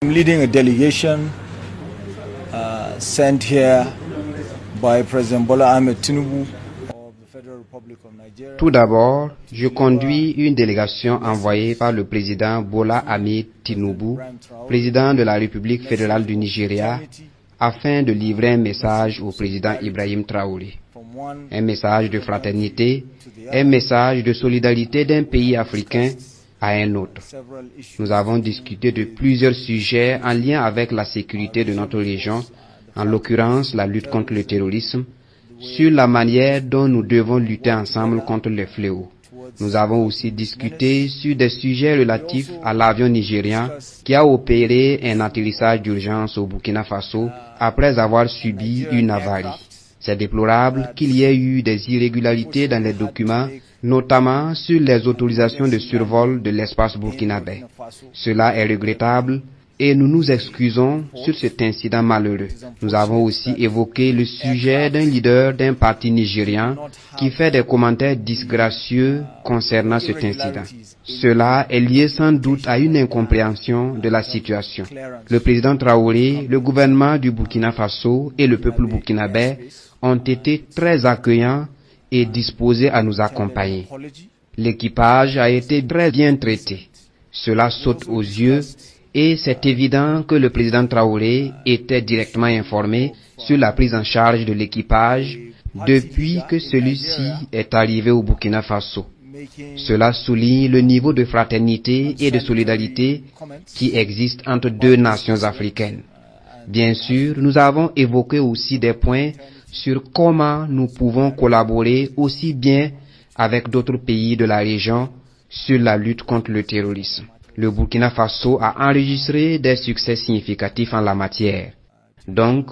I'm leading a delegation sent here by President Bola Ahmed Tinubu of the Federal Republic of Nigeria. Tout d'abord, je conduis une délégation envoyée par le président Bola Ahmed Tinubu, président de la République fédérale du Nigeria, afin de livrer un message au président Ibrahim Traoré. Un message de fraternité, un message de solidarité d'un pays africain à un autre. Nous avons discuté de plusieurs sujets en lien avec la sécurité de notre région, en l'occurrence la lutte contre le terrorisme, sur la manière dont nous devons lutter ensemble contre les fléaux. Nous avons aussi discuté sur des sujets relatifs à l'avion nigérian qui a opéré un atterrissage d'urgence au Burkina Faso après avoir subi une avarie. C'est déplorable qu'il y ait eu des irrégularités dans les documents, notamment sur les autorisations de survol de l'espace burkinabé. Cela est regrettable et nous nous excusons sur cet incident malheureux. Nous avons aussi évoqué le sujet d'un leader d'un parti nigérian qui fait des commentaires disgracieux concernant cet incident. Cela est lié sans doute à une incompréhension de la situation. Le président Traoré, le gouvernement du Burkina Faso et le peuple burkinabé ont été très accueillants et disposés à nous accompagner. L'équipage a été très bien traité. Cela saute aux yeux et c'est évident que le président Traoré était directement informé sur la prise en charge de l'équipage depuis que celui-ci est arrivé au Burkina Faso. Cela souligne le niveau de fraternité et de solidarité qui existe entre deux nations africaines. Bien sûr, nous avons évoqué aussi des points sur comment nous pouvons collaborer aussi bien avec d'autres pays de la région sur la lutte contre le terrorisme. Le Burkina Faso a enregistré des succès significatifs en la matière. Donc,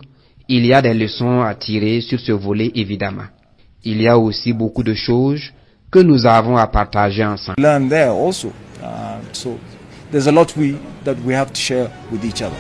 il y a des leçons à tirer sur ce volet évidemment. Il y a aussi beaucoup de choses que nous avons à partager ensemble. Learn there also. So there's a lot that we have to share with each other.